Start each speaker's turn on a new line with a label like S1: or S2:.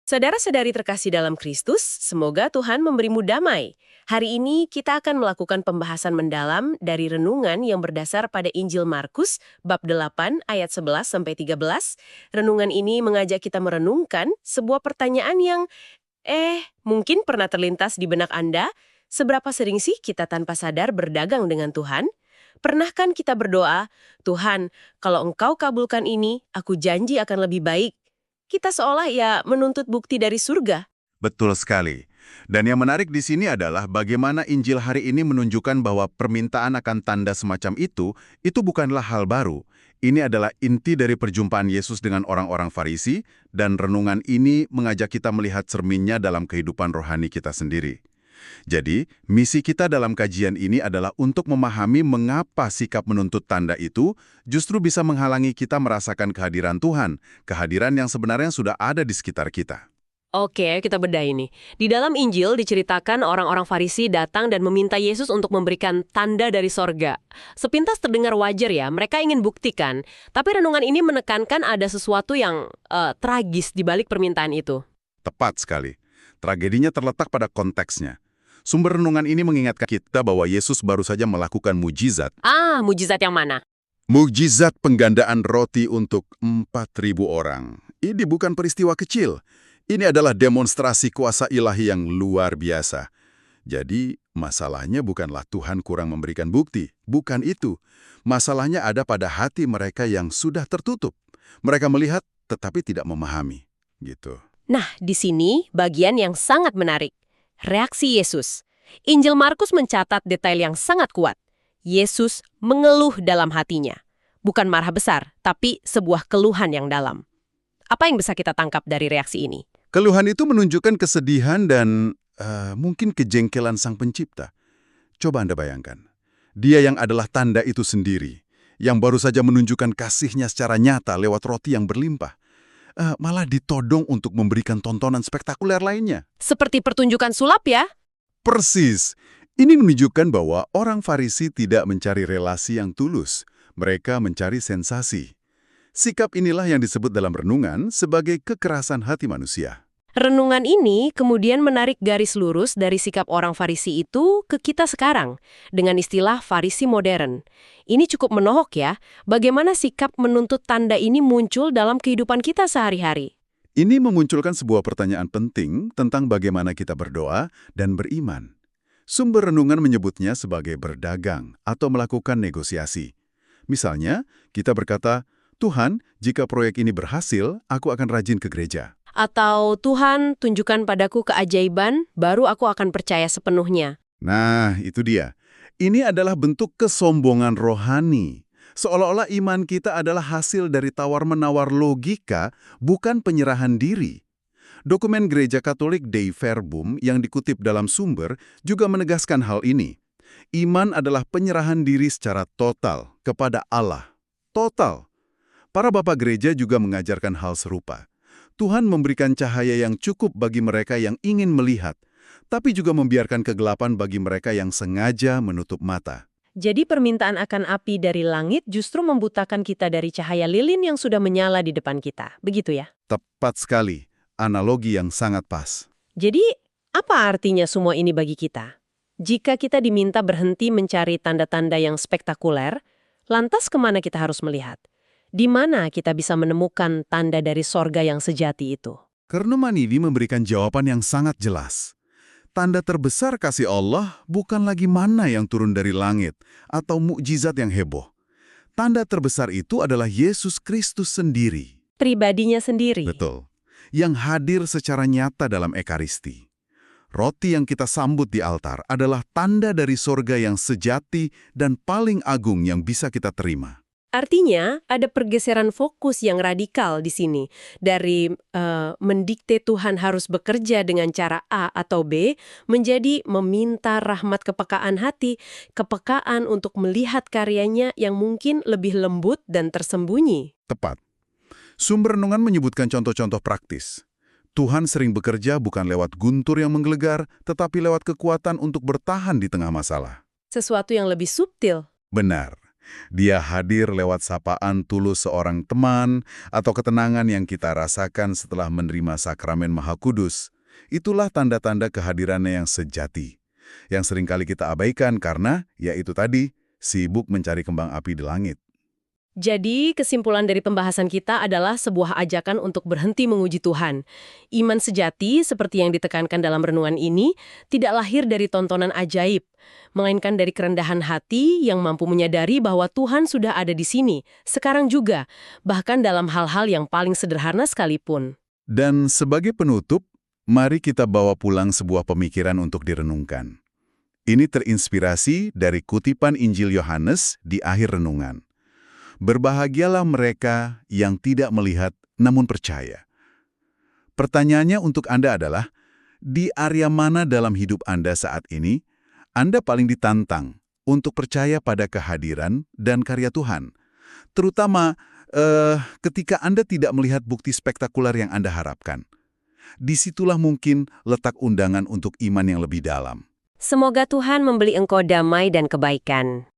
S1: Saudara-saudari terkasih dalam Kristus, semoga Tuhan memberimu damai. Hari ini kita akan melakukan pembahasan mendalam dari renungan yang berdasar pada Injil Markus bab 8 ayat 11-13. Renungan ini mengajak kita merenungkan sebuah pertanyaan yang mungkin pernah terlintas di benak Anda. Seberapa sering sih kita tanpa sadar berdagang dengan Tuhan? Pernah kan kita berdoa, Tuhan, kalau Engkau kabulkan ini, aku janji akan lebih baik. Kita seolah ya menuntut bukti dari surga.
S2: Betul sekali. Dan yang menarik di sini adalah bagaimana Injil hari ini menunjukkan bahwa permintaan akan tanda semacam itu bukanlah hal baru. Ini adalah inti dari perjumpaan Yesus dengan orang-orang Farisi, dan renungan ini mengajak kita melihat cerminnya dalam kehidupan rohani kita sendiri. Jadi, misi kita dalam kajian ini adalah untuk memahami mengapa sikap menuntut tanda itu justru bisa menghalangi kita merasakan kehadiran Tuhan, kehadiran yang sebenarnya sudah ada di sekitar kita.
S1: Oke, kita bedah ini. Di dalam Injil diceritakan orang-orang Farisi datang dan meminta Yesus untuk memberikan tanda dari sorga. Sepintas terdengar wajar ya, mereka ingin buktikan. Tapi renungan ini menekankan ada sesuatu yang tragis di balik permintaan itu.
S2: Tepat sekali. Tragedinya terletak pada konteksnya. Sumber renungan ini mengingatkan kita bahwa Yesus baru saja melakukan mujizat.
S1: Mujizat yang mana?
S2: Mujizat penggandaan roti untuk 4.000 orang. Ini bukan peristiwa kecil. Ini adalah demonstrasi kuasa ilahi yang luar biasa. Jadi, masalahnya bukanlah Tuhan kurang memberikan bukti. Bukan itu. Masalahnya ada pada hati mereka yang sudah tertutup. Mereka melihat tetapi tidak memahami. Gitu.
S1: Nah, di sini bagian yang sangat menarik. Reaksi Yesus. Injil Markus mencatat detail yang sangat kuat. Yesus mengeluh dalam hatinya. Bukan marah besar, tapi sebuah keluhan yang dalam. Apa yang bisa kita tangkap dari reaksi ini?
S2: Keluhan itu menunjukkan kesedihan dan mungkin kejengkelan Sang Pencipta. Coba Anda bayangkan. Dia yang adalah tanda itu sendiri, yang baru saja menunjukkan kasihnya secara nyata lewat roti yang berlimpah. Malah ditodong untuk memberikan tontonan spektakuler lainnya.
S1: Seperti pertunjukan sulap ya?
S2: Persis. Ini menunjukkan bahwa orang Farisi tidak mencari relasi yang tulus. Mereka mencari sensasi. Sikap inilah yang disebut dalam renungan sebagai kekerasan hati manusia.
S1: Renungan ini kemudian menarik garis lurus dari sikap orang Farisi itu ke kita sekarang, dengan istilah Farisi modern. Ini cukup menohok ya, bagaimana sikap menuntut tanda ini muncul dalam kehidupan kita sehari-hari.
S2: Ini memunculkan sebuah pertanyaan penting tentang bagaimana kita berdoa dan beriman. Sumber renungan menyebutnya sebagai berdagang atau melakukan negosiasi. Misalnya, kita berkata, Tuhan, jika proyek ini berhasil, aku akan rajin ke gereja.
S1: Atau Tuhan, tunjukkan padaku keajaiban, baru aku akan percaya sepenuhnya.
S2: Nah, itu dia. Ini adalah bentuk kesombongan rohani. Seolah-olah iman kita adalah hasil dari tawar-menawar logika, bukan penyerahan diri. Dokumen Gereja Katolik Dei Verbum yang dikutip dalam sumber juga menegaskan hal ini. Iman adalah penyerahan diri secara total kepada Allah. Total. Para bapak gereja juga mengajarkan hal serupa. Tuhan memberikan cahaya yang cukup bagi mereka yang ingin melihat, tapi juga membiarkan kegelapan bagi mereka yang sengaja menutup mata.
S1: Jadi permintaan akan api dari langit justru membutakan kita dari cahaya lilin yang sudah menyala di depan kita. Begitu ya?
S2: Tepat sekali. Analogi yang sangat pas.
S1: Jadi, apa artinya semua ini bagi kita? Jika kita diminta berhenti mencari tanda-tanda yang spektakuler, lantas kemana kita harus melihat? Di mana kita bisa menemukan tanda dari sorga yang sejati itu?
S2: Renungan ini memberikan jawaban yang sangat jelas. Tanda terbesar kasih Allah bukan lagi mana yang turun dari langit atau mukjizat yang heboh. Tanda terbesar itu adalah Yesus Kristus sendiri.
S1: Pribadinya sendiri.
S2: Betul. Yang hadir secara nyata dalam Ekaristi. Roti yang kita sambut di altar adalah tanda dari sorga yang sejati dan paling agung yang bisa kita terima.
S1: Artinya, ada pergeseran fokus yang radikal di sini. Dari mendikte Tuhan harus bekerja dengan cara A atau B, menjadi meminta rahmat kepekaan hati, kepekaan untuk melihat karyanya yang mungkin lebih lembut dan tersembunyi.
S2: Tepat. Sumber renungan menyebutkan contoh-contoh praktis. Tuhan sering bekerja bukan lewat guntur yang menggelegar, tetapi lewat kekuatan untuk bertahan di tengah masalah.
S1: Sesuatu yang lebih subtil.
S2: Benar. Dia hadir lewat sapaan tulus seorang teman atau ketenangan yang kita rasakan setelah menerima sakramen Maha Kudus. Itulah tanda-tanda kehadirannya yang sejati, yang seringkali kita abaikan karena, ya itu tadi, sibuk mencari kembang api di langit.
S1: Jadi, kesimpulan dari pembahasan kita adalah sebuah ajakan untuk berhenti menguji Tuhan. Iman sejati, seperti yang ditekankan dalam renungan ini, tidak lahir dari tontonan ajaib, melainkan dari kerendahan hati yang mampu menyadari bahwa Tuhan sudah ada di sini, sekarang juga, bahkan dalam hal-hal yang paling sederhana sekalipun.
S2: Dan sebagai penutup, mari kita bawa pulang sebuah pemikiran untuk direnungkan. Ini terinspirasi dari kutipan Injil Yohanes di akhir renungan. Berbahagialah mereka yang tidak melihat namun percaya. Pertanyaannya untuk Anda adalah, di area mana dalam hidup Anda saat ini, Anda paling ditantang untuk percaya pada kehadiran dan karya Tuhan? Terutama ketika Anda tidak melihat bukti spektakuler yang Anda harapkan. Disitulah mungkin letak undangan untuk iman yang lebih dalam.
S1: Semoga Tuhan memberi engkau damai dan kebaikan.